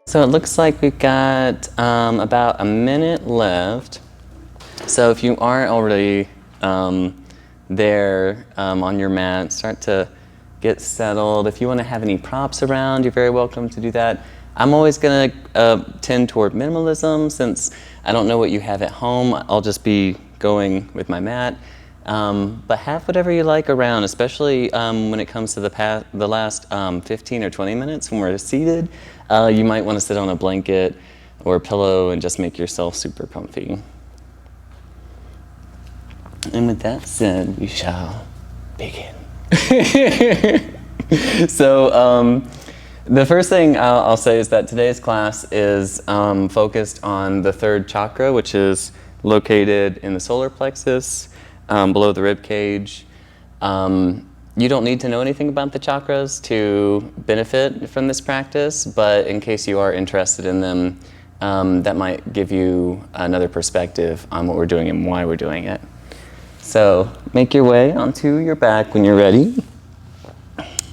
So it looks like we've got about a minute left. So if you aren't already there on your mat, start to get settled. If you want to have any props around, you're very welcome to do that. I'm always going to tend toward minimalism since I don't know what you have at home. I'll just be going with my mat. But have whatever you like around, especially when it comes to the last 15 or 20 minutes when we're seated. You might want to sit on a blanket or a pillow and just make yourself super comfy. And with that said, we shall begin. So the first thing I'll say is that today's class is focused on the third chakra, which is located in the solar plexus, below the rib cage. You don't need to know anything about the chakras to benefit from this practice, but in case you are interested in them, that might give you another perspective on what we're doing and why we're doing it. So make your way onto your back when you're ready.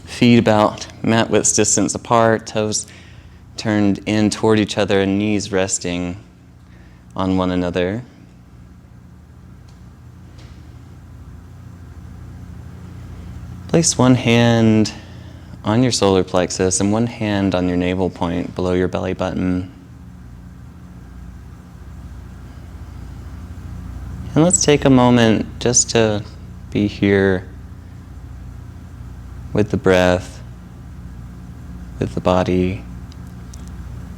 Feet about mat width distance apart, toes turned in toward each other and knees resting on one another. Place one hand on your solar plexus and one hand on your navel point below your belly button. And let's take a moment just to be here with the breath, with the body,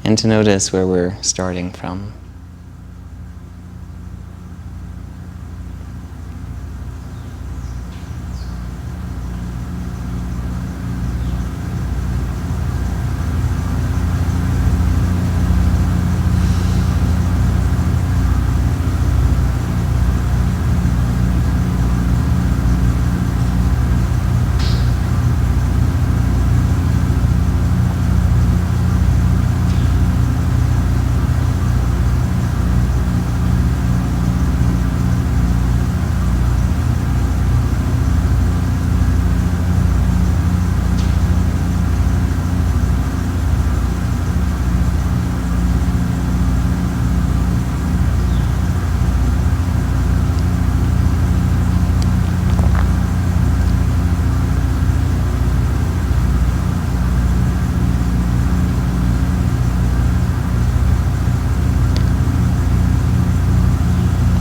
and to notice where we're starting from.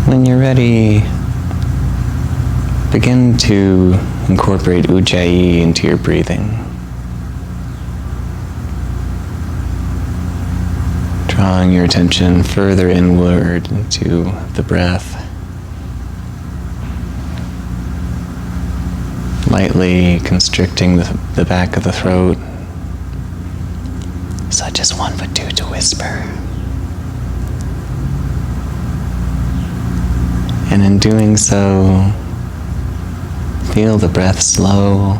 When you're ready, begin to incorporate Ujjayi into your breathing. Drawing your attention further inward into the breath. Lightly constricting the back of the throat, such as one would do to whisper. And in doing so, feel the breath slow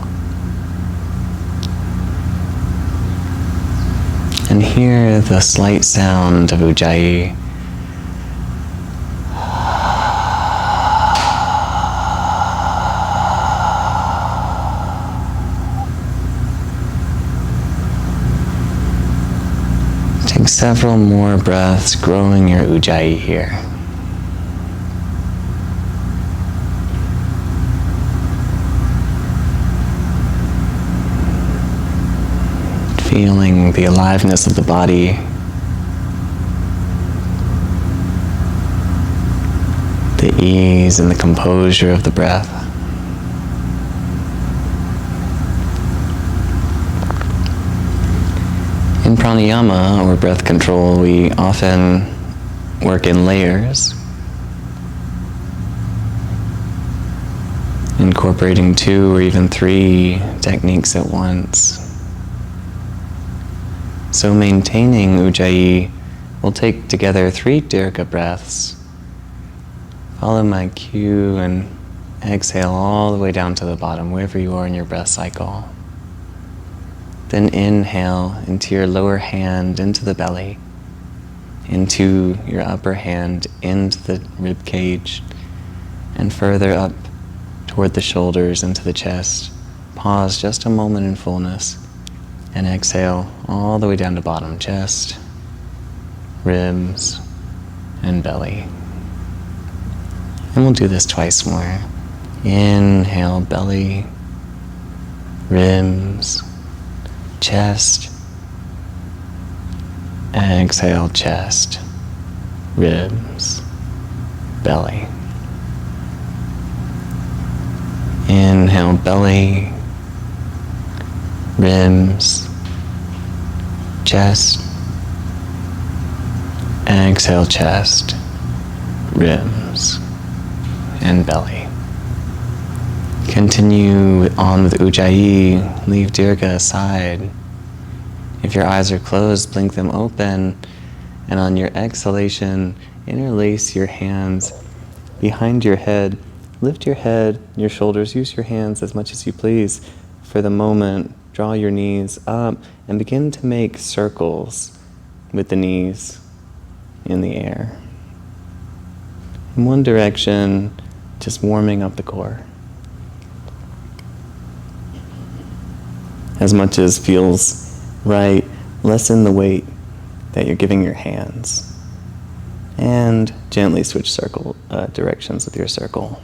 and hear the slight sound of Ujjayi. Take several more breaths, growing your Ujjayi here. Feeling the aliveness of the body, the ease and the composure of the breath. In pranayama, or breath control, we often work in layers, incorporating 2 or even 3 techniques at once. So maintaining Ujjayi, we'll take together 3 Dirgha breaths. Follow my cue and exhale all the way down to the bottom, wherever you are in your breath cycle. Then inhale into your lower hand, into the belly, into your upper hand, into the rib cage, and further up toward the shoulders, into the chest. Pause just a moment in fullness, and exhale all the way down to bottom, chest, ribs, and belly. And we'll do this twice more. Inhale, belly, ribs, chest. Exhale, chest, ribs, belly. Inhale, belly, ribs, chest. Exhale, chest, ribs, and belly. Continue on with Ujjayi. Leave Dirga aside. If your eyes are closed, blink them open. And on your exhalation, interlace your hands behind your head. Lift your head, your shoulders. Use your hands as much as you please. For the moment, draw your knees up and begin to make circles with the knees in the air. In one direction, just warming up the core. As much as feels right, lessen the weight that you're giving your hands. And gently switch directions with your circle.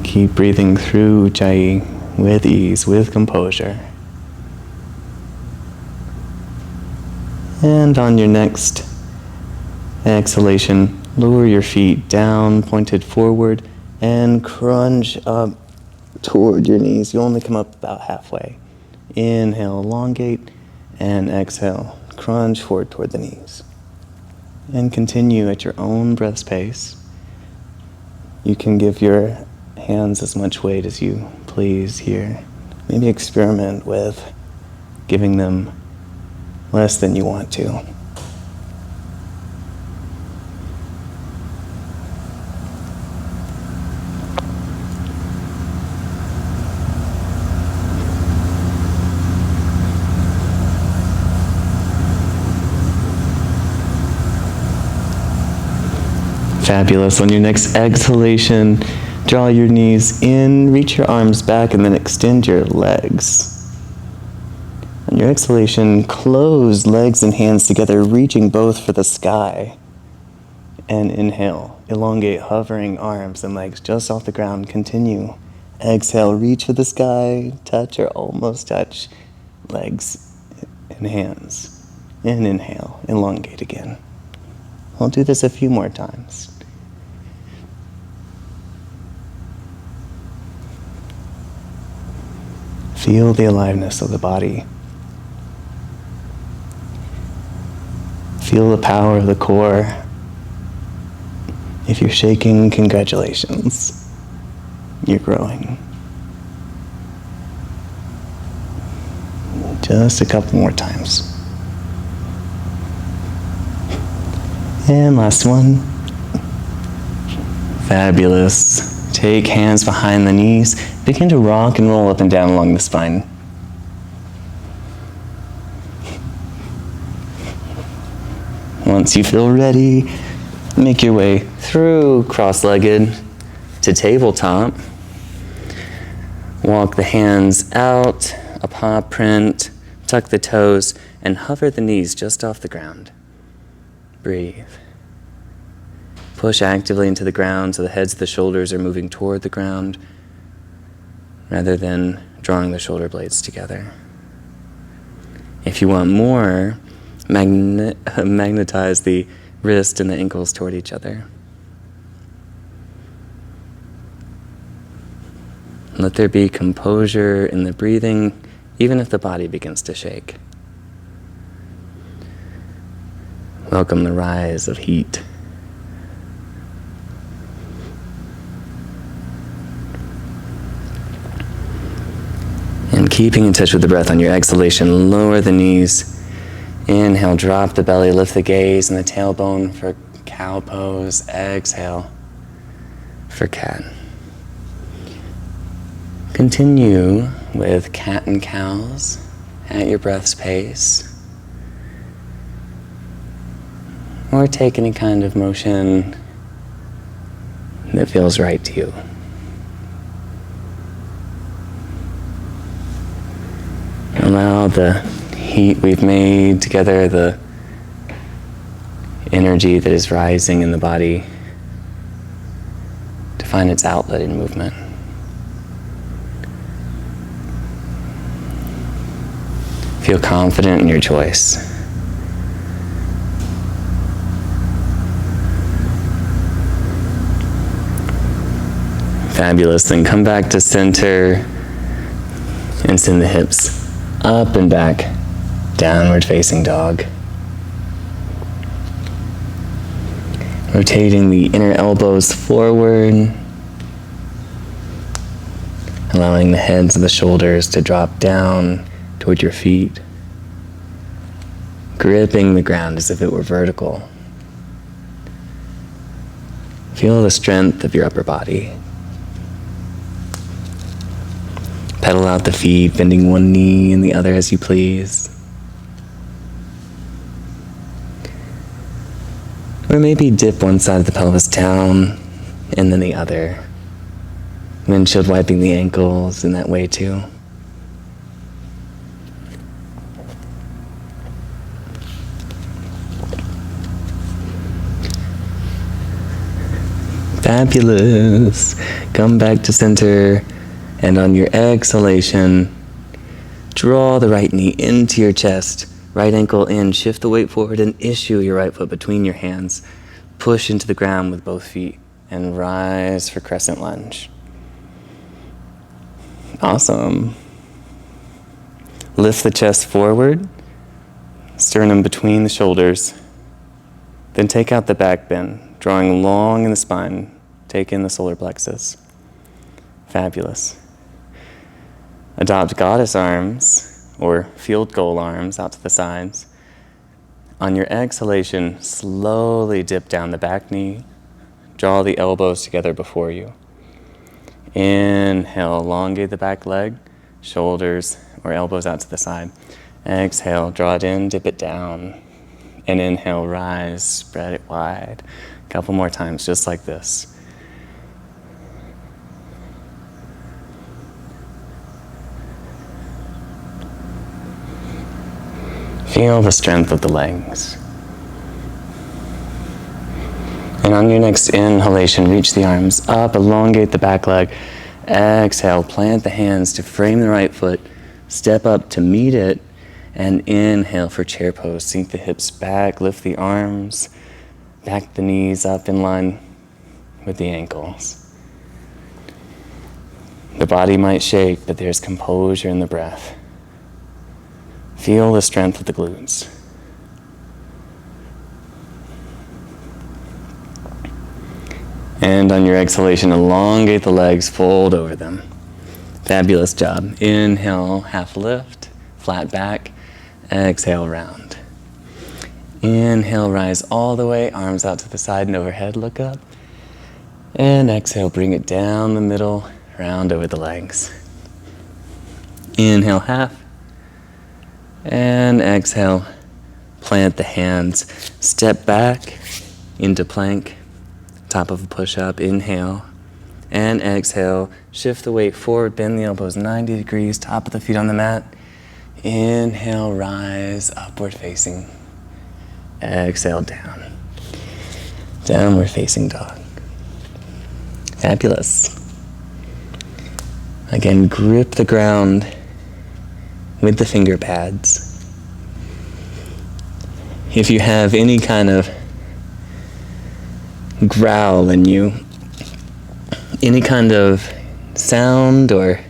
Keep breathing through Ujjayi with ease, with composure. And on your next exhalation, lower your feet down, pointed forward, and crunch up toward your knees. You only come up about halfway. Inhale, elongate, and exhale, crunch forward toward the knees. And continue at your own breath's pace. You can give your hands as much weight as you please here. Maybe experiment with giving them less than you want to. Fabulous. On your next exhalation, draw your knees in, reach your arms back, and then extend your legs. On your exhalation, close legs and hands together, reaching both for the sky. And inhale, elongate, hovering arms and legs just off the ground. Continue. Exhale, reach for the sky, touch or almost touch legs and hands. And inhale, elongate again. I'll do this a few more times. Feel the aliveness of the body. Feel the power of the core. If you're shaking, congratulations. You're growing. Just a couple more times. And last one. Fabulous. Take hands behind the knees. Begin to rock and roll up and down along the spine. Once you feel ready, make your way through cross-legged to tabletop. Walk the hands out, a paw print, tuck the toes, and hover the knees just off the ground. Breathe. Push actively into the ground so the heads of the shoulders are moving toward the ground rather than drawing the shoulder blades together. If you want more, magnetize the wrist and the ankles toward each other. Let there be composure in the breathing, even if the body begins to shake. Welcome the rise of heat. And keeping in touch with the breath on your exhalation, lower the knees. Inhale, drop the belly, lift the gaze and the tailbone for cow pose. Exhale for cat. Continue with cat and cows at your breath's pace. or take any kind of motion that feels right to you. Allow the heat we've made together, the energy that is rising in the body, to find its outlet in movement. Feel confident in your choice. Fabulous. Then come back to center and send the hips up and back, downward facing dog. Rotating the inner elbows forward, allowing the heads of the shoulders to drop down toward your feet, gripping the ground as if it were vertical. Feel the strength of your upper body. Pedal out the feet, bending one knee and the other as you please. Or maybe dip one side of the pelvis down and then the other. Windshield wiping the ankles in that way too. Fabulous. Come back to center, and on your exhalation, draw the right knee into your chest, right ankle in, shift the weight forward and issue your right foot between your hands. Push into the ground with both feet and rise for crescent lunge. Awesome. Lift the chest forward, sternum between the shoulders. Then take out the back bend, drawing long in the spine. Take in the solar plexus. Fabulous. Adopt goddess arms or field goal arms out to the sides. On your exhalation, slowly dip down the back knee. Draw the elbows together before you. Inhale, elongate the back leg, shoulders or elbows out to the side. Exhale, draw it in, dip it down. And inhale, rise, spread it wide. A couple more times, just like this. Feel the strength of the legs. And on your next inhalation, reach the arms up, elongate the back leg. Exhale, plant the hands to frame the right foot. Step up to meet it. And inhale for chair pose. Sink the hips back, lift the arms, back the knees up in line with the ankles. The body might shake, but there's composure in the breath. Feel the strength of the glutes. And on your exhalation, elongate the legs, fold over them. Fabulous job. Inhale, half lift, flat back. Exhale, round. Inhale, rise all the way, arms out to the side and overhead, look up. And exhale, bring it down the middle, round over the legs. Inhale, half. And exhale, plant the hands. Step back into plank, top of a push-up. Inhale. And exhale, shift the weight forward, bend the elbows 90 degrees, top of the feet on the mat. Inhale, rise, upward facing. Exhale, down. Downward facing dog. Fabulous. Again, grip the ground with the finger pads. If you have any kind of growl in you, any kind of sound or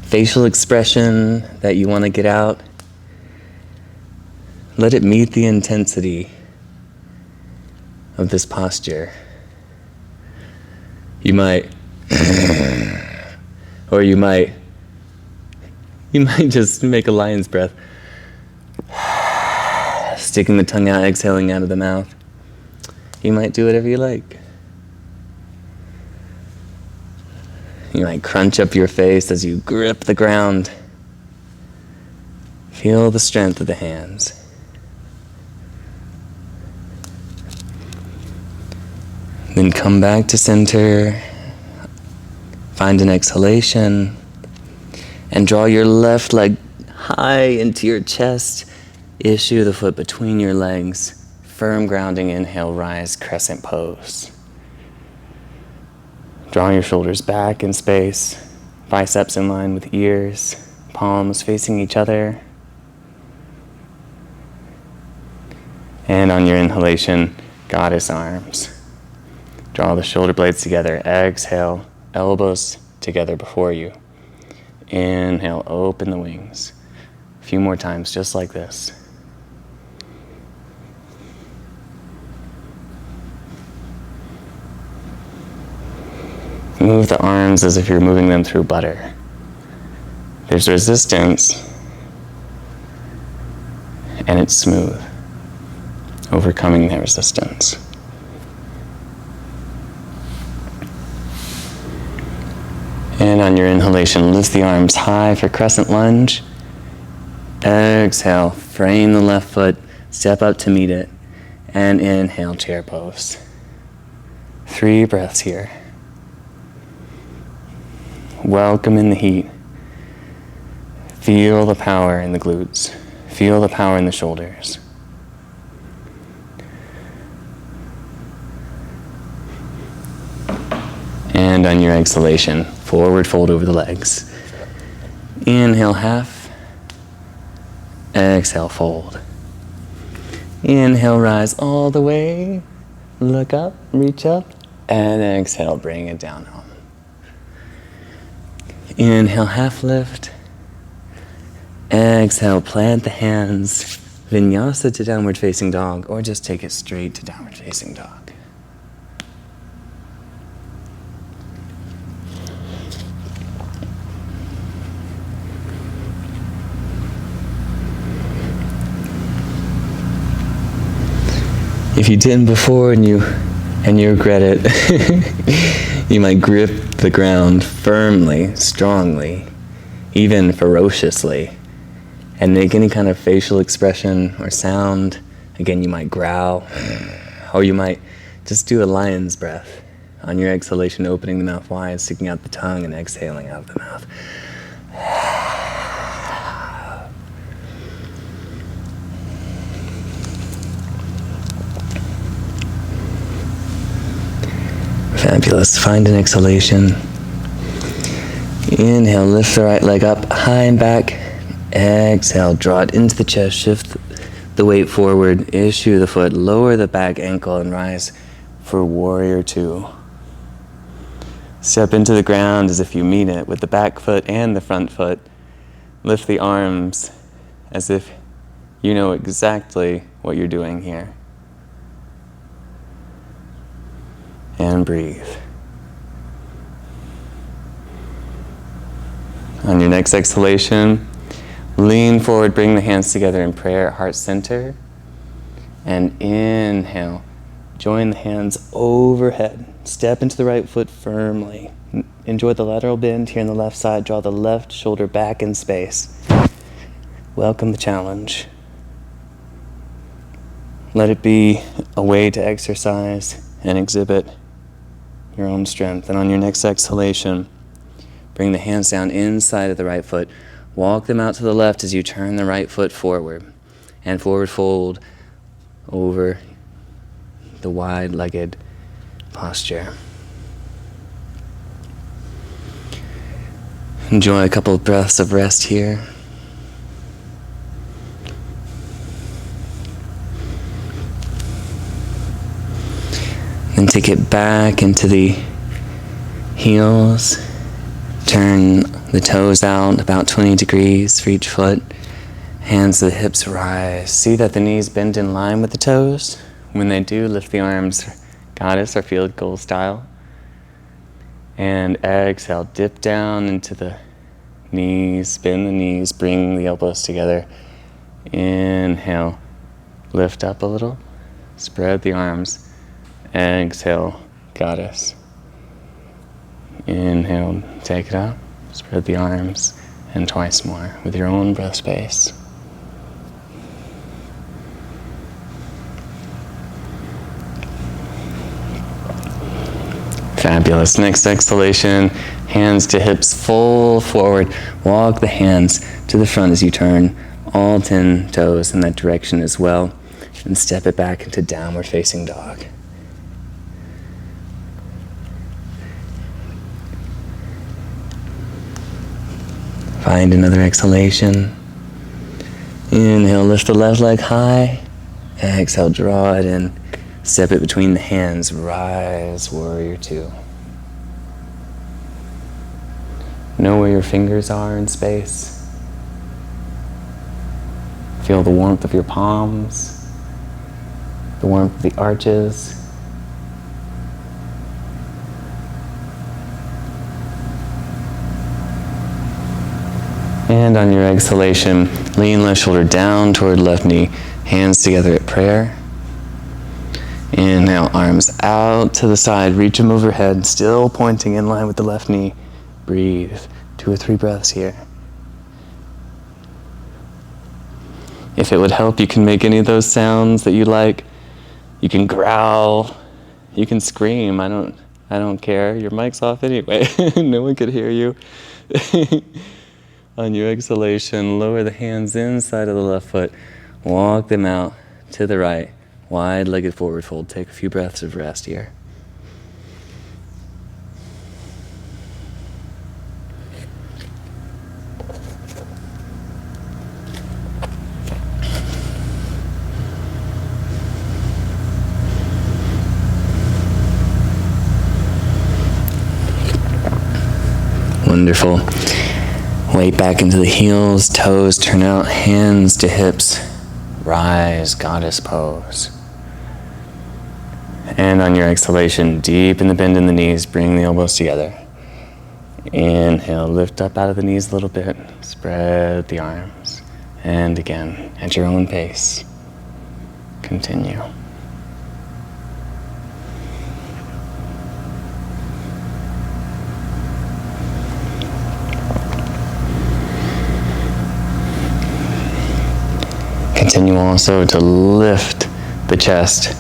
facial expression that you want to get out, let it meet the intensity of this posture. You might, or you might just make a lion's breath, sticking the tongue out, exhaling out of the mouth. You might do whatever you like. You might crunch up your face as you grip the ground. Feel the strength of the hands. Then come back to center. Find an exhalation. And draw your left leg high into your chest. Issue the foot between your legs. Firm grounding. Inhale, rise, crescent pose. Draw your shoulders back in space. Biceps in line with ears. Palms facing each other. And on your inhalation, goddess arms. Draw the shoulder blades together. Exhale, elbows together before you. Inhale, open the wings. A few more times, just like this. Move the arms as if you're moving them through butter. There's resistance, and it's smooth, overcoming that resistance. And on your inhalation, lift the arms high for crescent lunge. Exhale, frame the left foot, step up to meet it, and inhale, chair pose. 3 breaths here. Welcome in the heat. Feel the power in the glutes. Feel the power in the shoulders. And on your exhalation, forward fold over the legs. Inhale, half. Exhale, fold. Inhale, rise all the way. Look up, reach up, and exhale, bring it down home. Inhale, half lift. Exhale, plant the hands. Vinyasa to downward facing dog, or just take it straight to downward facing dog. If you didn't before and you regret it, you might grip the ground firmly, strongly, even ferociously, and make any kind of facial expression or sound. Again, you might growl, or you might just do a lion's breath. On your exhalation, opening the mouth wide, sticking out the tongue, and exhaling out of the mouth. Fabulous. Find an exhalation. Inhale, lift the right leg up, high and back. Exhale, draw it into the chest, shift the weight forward, issue the foot, lower the back ankle, and rise for warrior 2. Step into the ground as if you mean it with the back foot and the front foot. Lift the arms as if you know exactly what you're doing here. And breathe. On your next exhalation, lean forward, bring the hands together in prayer at heart center. And inhale, join the hands overhead. Step into the right foot firmly. Enjoy the lateral bend here on the left side. Draw the left shoulder back in space. Welcome the challenge. Let it be a way to exercise and exhibit your own strength. And on your next exhalation, bring the hands down inside of the right foot. Walk them out to the left as you turn the right foot forward. And forward fold over the wide-legged posture. Enjoy a couple of breaths of rest here. Then take it back into the heels. Turn the toes out about 20 degrees for each foot. Hands to the hips, rise. See that the knees bend in line with the toes. When they do, lift the arms, goddess or field goal style. And exhale, dip down into the knees, bend the knees, bring the elbows together. Inhale, lift up a little, spread the arms. Exhale, goddess. Inhale, take it up, spread the arms, and twice more with your own breath space. Fabulous. Next exhalation, hands to hips, full forward. Walk the hands to the front as you turn all 10 toes in that direction as well. And step it back into downward facing dog. Find another exhalation. Inhale, lift the left leg high. Exhale, draw it in. Step it between the hands. Rise, warrior two. Know where your fingers are in space. Feel the warmth of your palms, the warmth of the arches. And on your exhalation, lean left shoulder down toward left knee, hands together at prayer. Inhale, arms out to the side, reach them overhead, still pointing in line with the left knee. Breathe, 2 or 3 breaths here. If it would help, you can make any of those sounds that you like. You can growl, you can scream, I don't care. Your mic's off anyway, no one could hear you. On your exhalation, lower the hands inside of the left foot, walk them out to the right. Wide-legged forward fold. Take a few breaths of rest here. Wonderful. Weight back into the heels, toes turn out, hands to hips. Rise, goddess pose. And on your exhalation, deepen the bend in the knees, bring the elbows together. Inhale, lift up out of the knees a little bit, spread the arms. And again, at your own pace, continue. Continue also to lift the chest,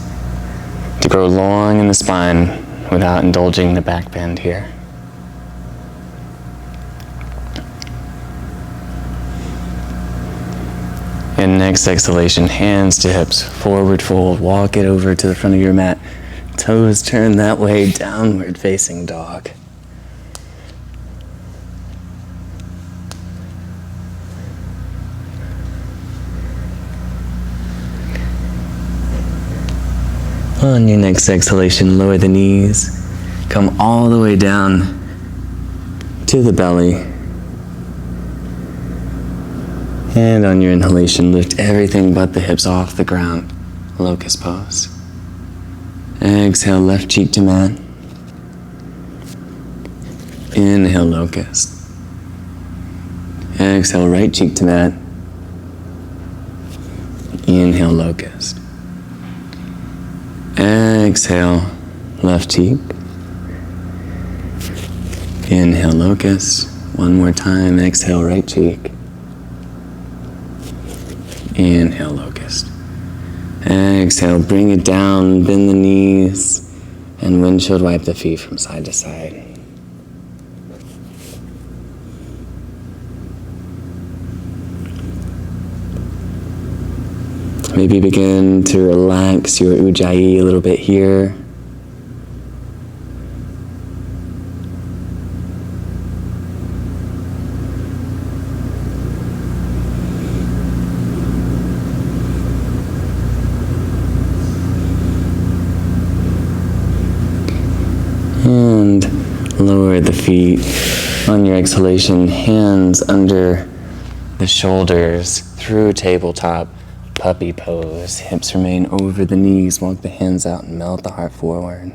to grow long in the spine without indulging the back bend here. And next exhalation, hands to hips, forward fold, walk it over to the front of your mat. Toes turn that way, downward facing dog. On your next exhalation, lower the knees, come all the way down to the belly. And on your inhalation, lift everything but the hips off the ground, locust pose. Exhale, left cheek to mat. Inhale, locust. Exhale, right cheek to mat. Inhale, locust. Exhale, left cheek. Inhale, locust. One more time, exhale, right cheek. Inhale, locust. Exhale, bring it down, bend the knees, and windshield wipe the feet from side to side. Maybe begin to relax your Ujjayi a little bit here. And lower the feet on your exhalation, hands under the shoulders through tabletop. Puppy pose, hips remain over the knees, walk the hands out and melt the heart forward.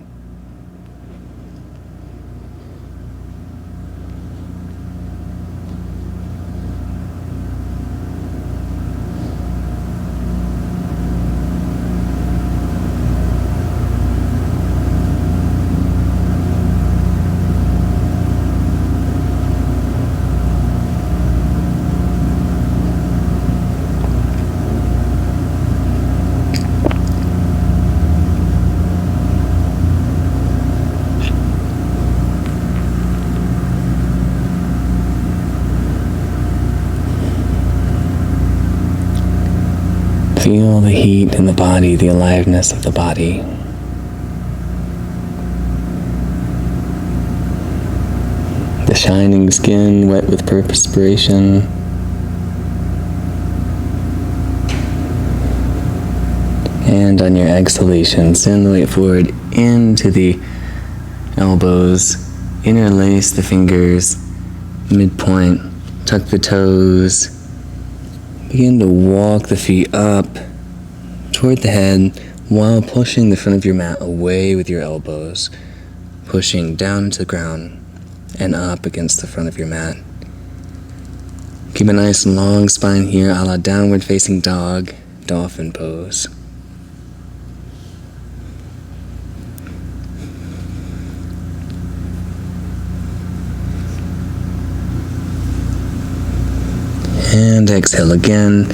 Feel the heat in the body, the aliveness of the body. The shining skin wet with perspiration. And on your exhalation, send the weight forward into the elbows, interlace the fingers, midpoint, tuck the toes, begin to walk the feet up toward the head while pushing the front of your mat away with your elbows, pushing down to the ground and up against the front of your mat. Keep a nice long spine here, a la downward facing dog, dolphin pose. And exhale again,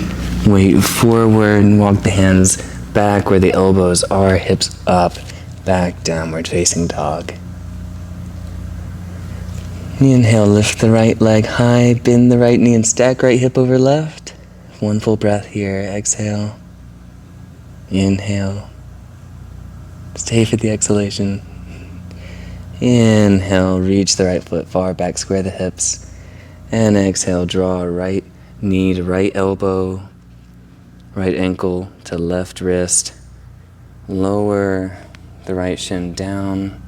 weight forward and walk the hands back where the elbows are, hips up, back downward facing dog. Inhale, lift the right leg high, bend the right knee and stack right hip over left. One full breath here, exhale. Inhale. Stay for the exhalation. Inhale, reach the right foot far back, square the hips. And exhale, draw right knee to right elbow, right ankle to left wrist. Lower the right shin down,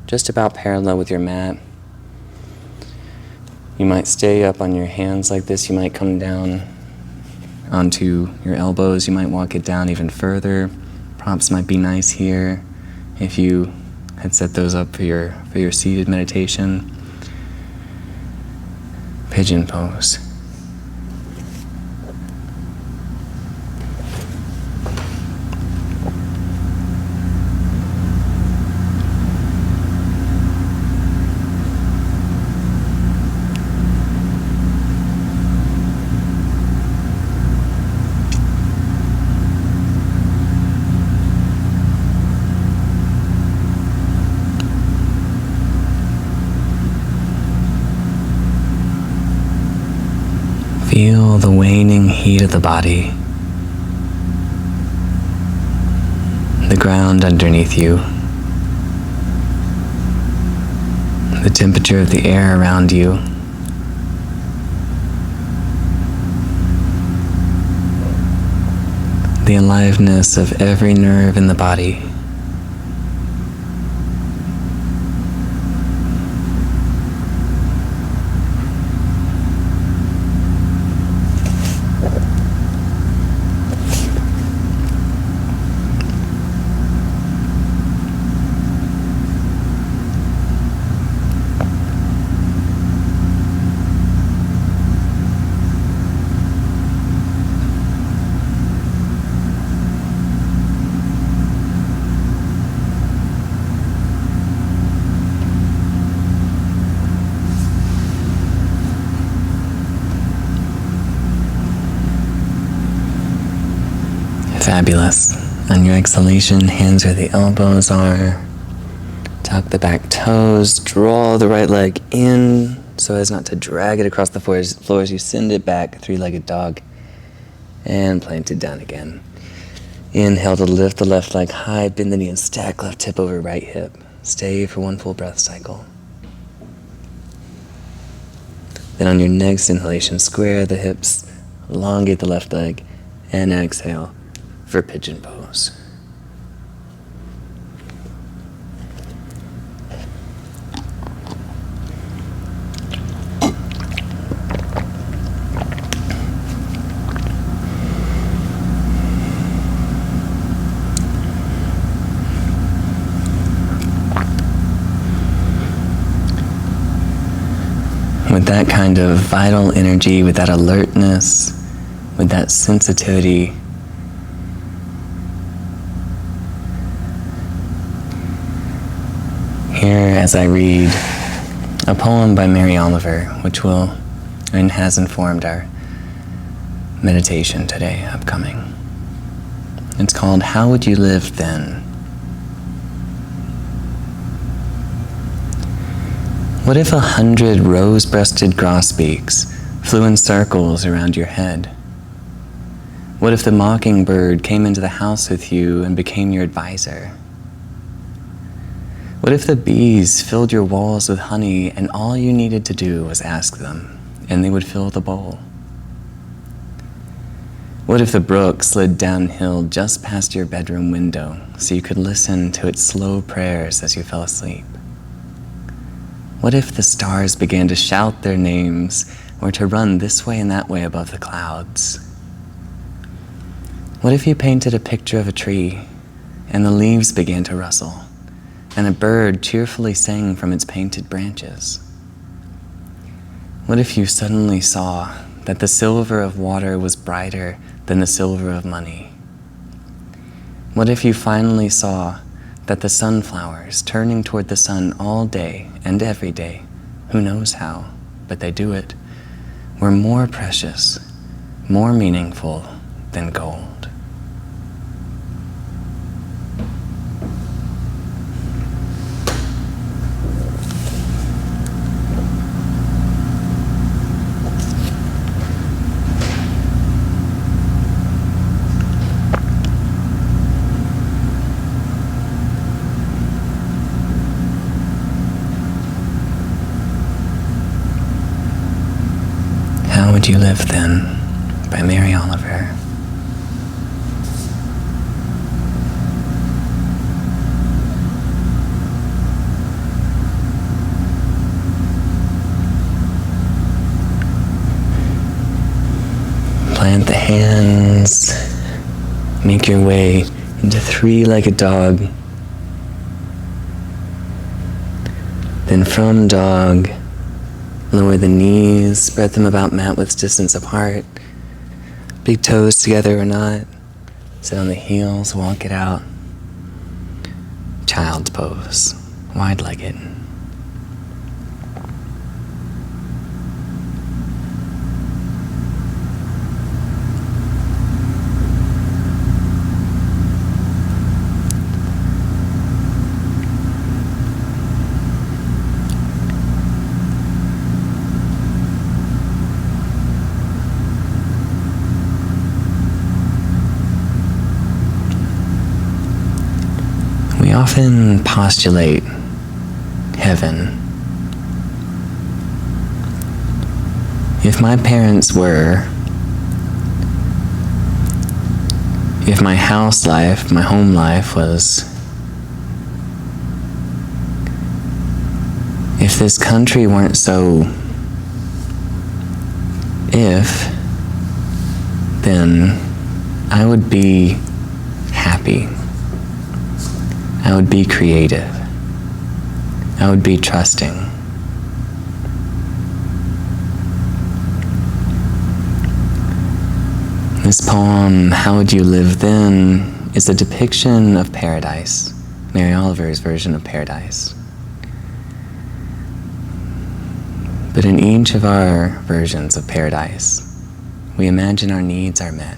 just about parallel with your mat. You might stay up on your hands like this. You might come down onto your elbows. You might walk it down even further. Props might be nice here if you had set those up for your seated meditation. Pigeon pose. Feel the waning heat of the body, the ground underneath you, the temperature of the air around you. The aliveness of every nerve in the body. Fabulous. On your exhalation, hands where the elbows are. Tuck the back toes. Draw the right leg in so as not to drag it across the floor as you send it back, three-legged dog. And plant it down again. Inhale to lift the left leg high, bend the knee and stack left hip over right hip. Stay for one full breath cycle. Then on your next inhalation, square the hips, elongate the left leg, and exhale for pigeon pose. With that kind of vital energy, with that alertness, with that sensitivity, here as I read a poem by Mary Oliver, which will and has informed our meditation today, upcoming. It's called How Would You Live Then? What if 100 rose-breasted grosbeaks flew in circles around your head? What if the mockingbird came into the house with you and became your advisor? What if the bees filled your walls with honey and all you needed to do was ask them, and they would fill the bowl? What if the brook slid downhill just past your bedroom window so you could listen to its slow prayers as you fell asleep? What if the stars began to shout their names or to run this way and that way above the clouds? What if you painted a picture of a tree and the leaves began to rustle and a bird cheerfully sang from its painted branches? What if you suddenly saw that the silver of water was brighter than the silver of money? What if you finally saw that the sunflowers turning toward the sun all day and every day, who knows how, but they do it, were more precious, more meaningful than gold? How Would You Live Then? By Mary Oliver. Plant the hands, make your way into three-legged dog. Then from dog, lower the knees, spread them about mat width distance apart. Big toes together or not. Sit on the heels, walk it out. Child's pose, wide-legged. We often postulate heaven. If my parents were, if my house life, my home life was, if this country weren't so, then I would be happy. I would be creative. I would be trusting. This poem, How Would You Live Then, is a depiction of paradise, Mary Oliver's version of paradise. But in each of our versions of paradise, we imagine our needs are met.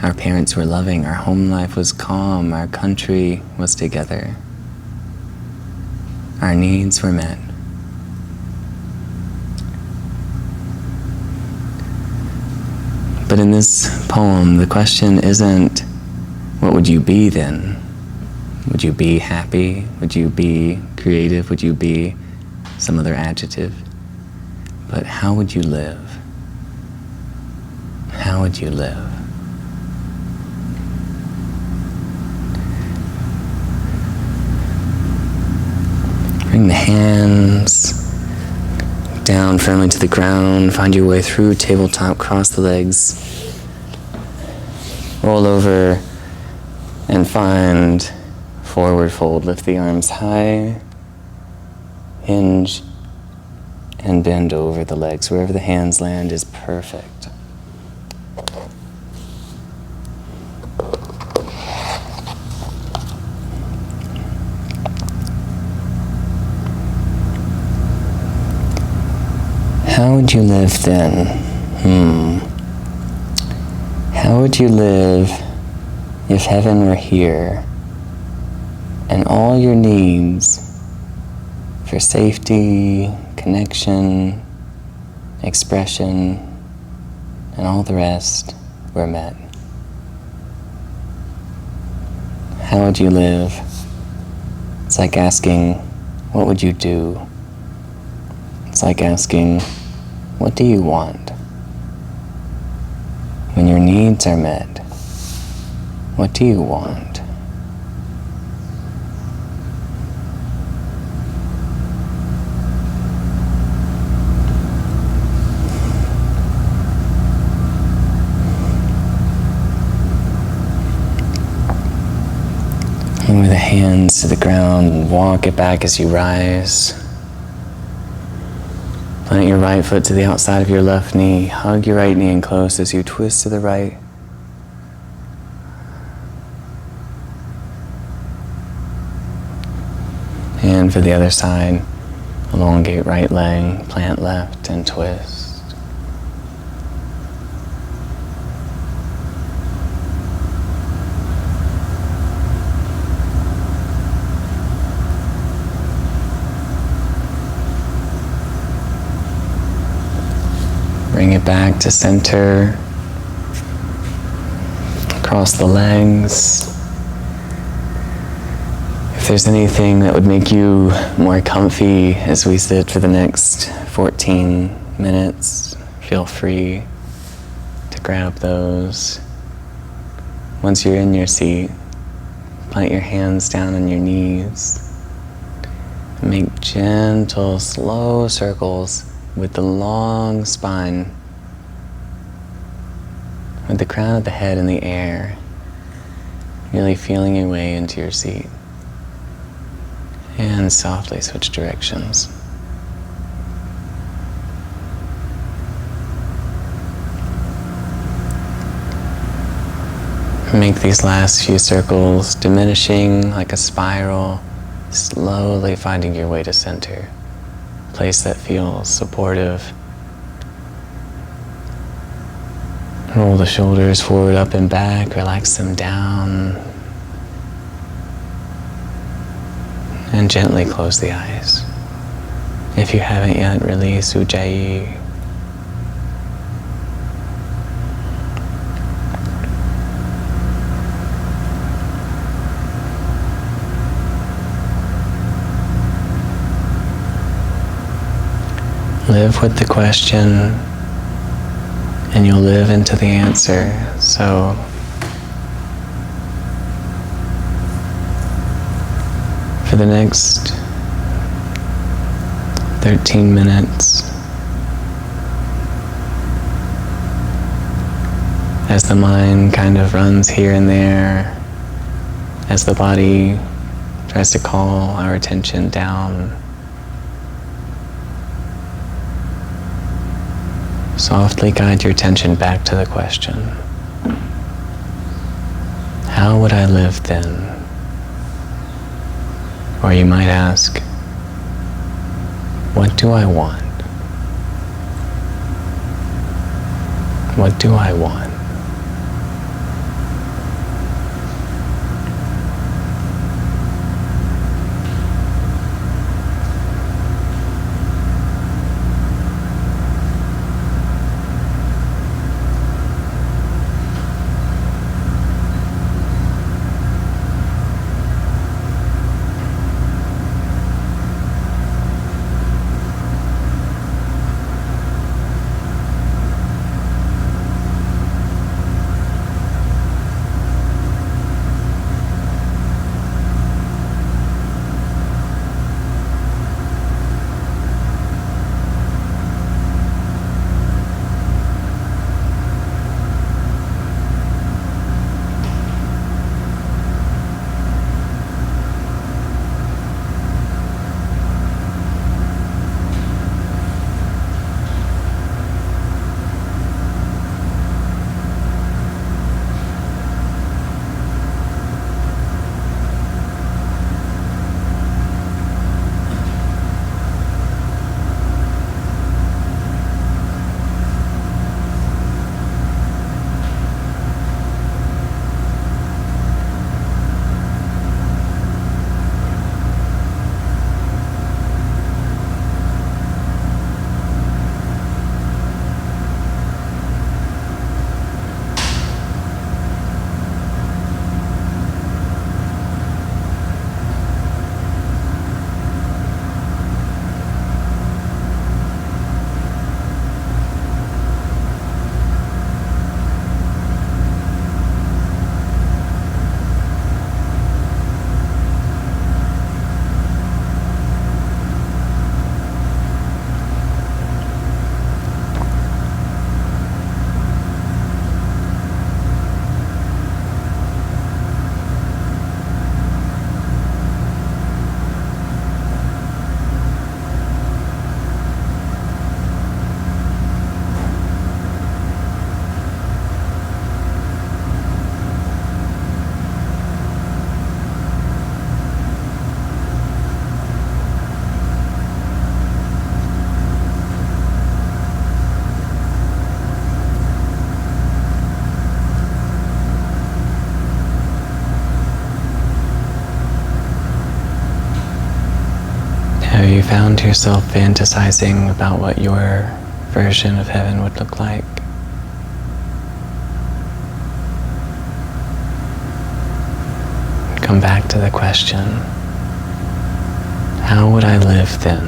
Our parents were loving, our home life was calm, our country was together. Our needs were met. But in this poem, the question isn't, what would you be then? Would you be happy? Would you be creative? Would you be some other adjective? But how would you live? How would you live? Bring the hands down firmly to the ground. Find your way through tabletop. Cross the legs. Roll over and find forward fold. Lift the arms high. Hinge and bend over the legs. Wherever the hands land is perfect. How would you live then? How would you live if heaven were here and all your needs for safety, connection, expression, and all the rest were met? How would you live? It's like asking, what would you do? It's like asking, what do you want? When your needs are met, what do you want? Lower the hands to the ground and walk it back as you rise. Plant your right foot to the outside of your left knee. Hug your right knee in close as you twist to the right. And for the other side, elongate right leg, plant left, and twist. Bring it back to center. Cross the legs. If there's anything that would make you more comfy as we sit for the next 14 minutes, feel free to grab those. Once you're in your seat, plant your hands down on your knees. Make gentle, slow circles with the long spine, with the crown of the head in the air, really feeling your way into your seat. And softly switch directions. Make these last few circles diminishing like a spiral, slowly finding your way to center. A place that feels supportive. Roll the shoulders forward, up and back, relax them down. And gently close the eyes. If you haven't yet, release Ujjayi. Live with the question, and you'll live into the answer. So, for the next 13 minutes, as the mind kind of runs here and there, as the body tries to call our attention down, softly guide your attention back to the question. How would I live then? Or you might ask, what do I want? What do I want? Have you found yourself fantasizing about what your version of heaven would look like? Come back to the question, how would I live then?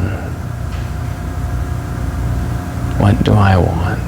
What do I want?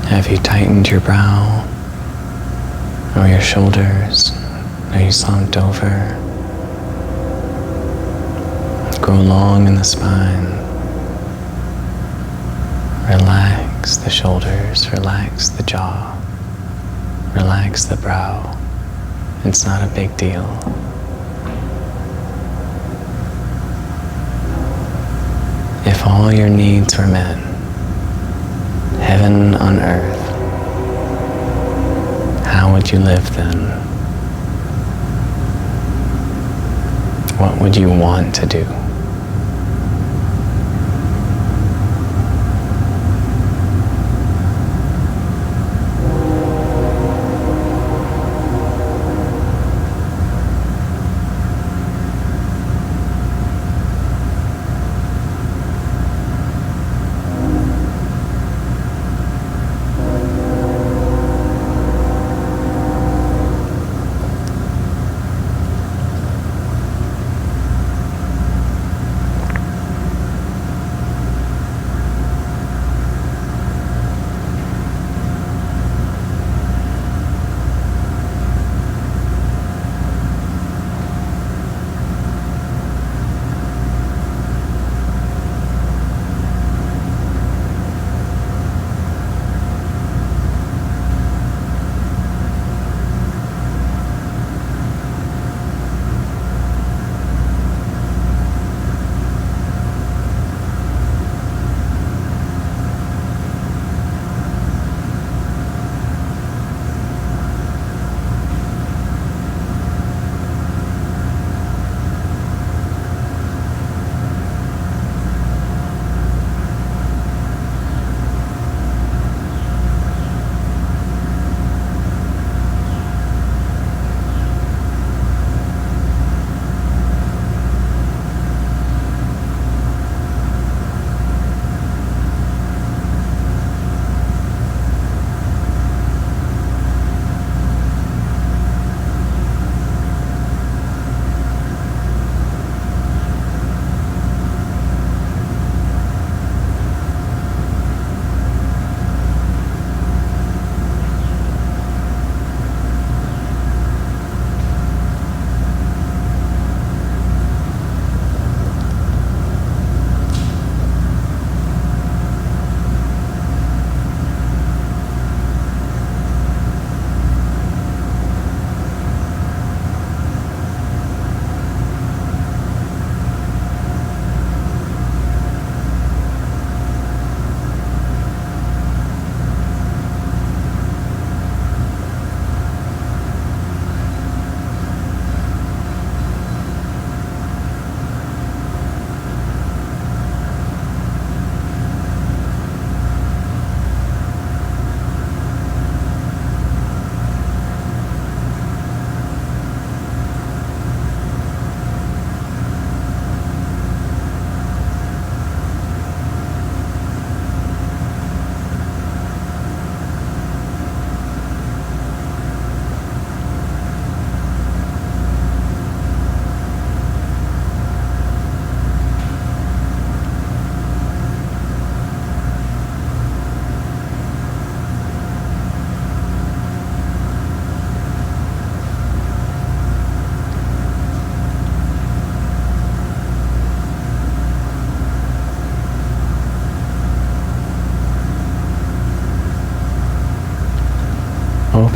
Have you tightened your brow, or your shoulders? Are you slumped over? Go long in the spine. Relax the shoulders, relax the jaw, relax the brow. It's not a big deal. If all your needs were met, heaven on earth, how would you live then? What would you want to do?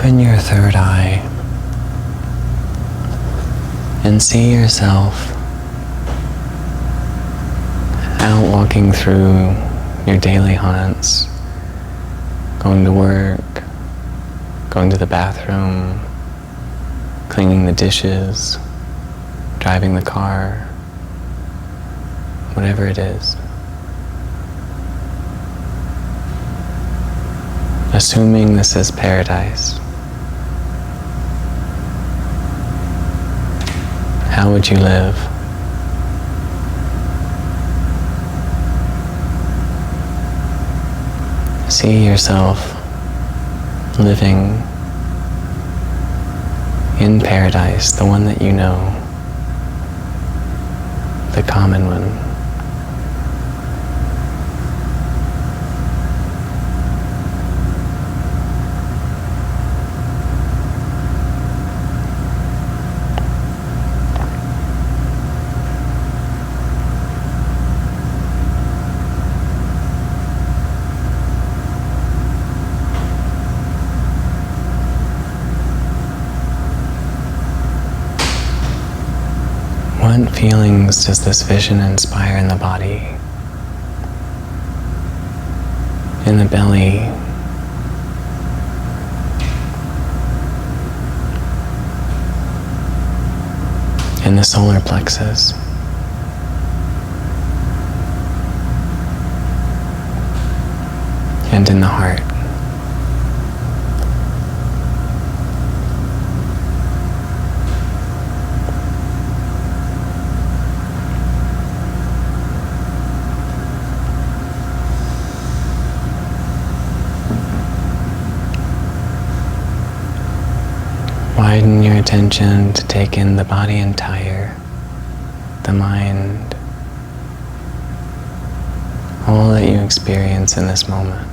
open your third eye and see yourself out walking through your daily haunts, going to work, going to the bathroom, cleaning the dishes, driving the car, whatever it is. Assuming this is paradise, how would you live? See yourself living in paradise, the one that you know, the common one. What feelings does this vision inspire in the body, in the belly, in the solar plexus, and in the heart? Widen your attention to take in the body entire, the mind, all that you experience in this moment.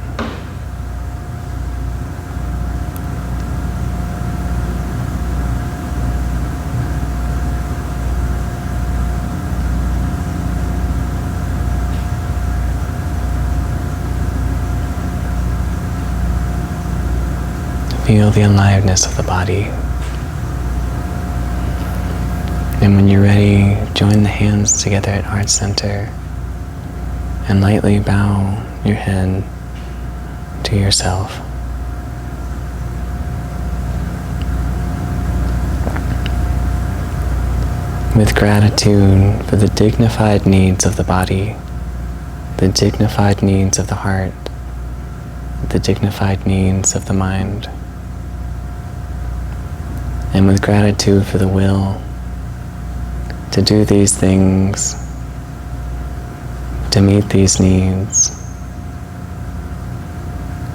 Feel the aliveness of the body. And when you're ready, join the hands together at Heart Center and lightly bow your head to yourself. With gratitude for the dignified needs of the body, the dignified needs of the heart, the dignified needs of the mind, and with gratitude for the will to do these things, to meet these needs,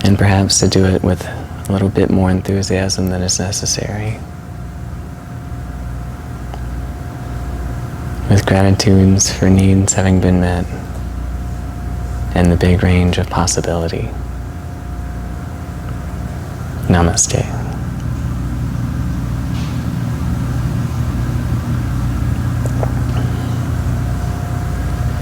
and perhaps to do it with a little bit more enthusiasm than is necessary. With gratitudes for needs having been met, and the big range of possibility. Namaste.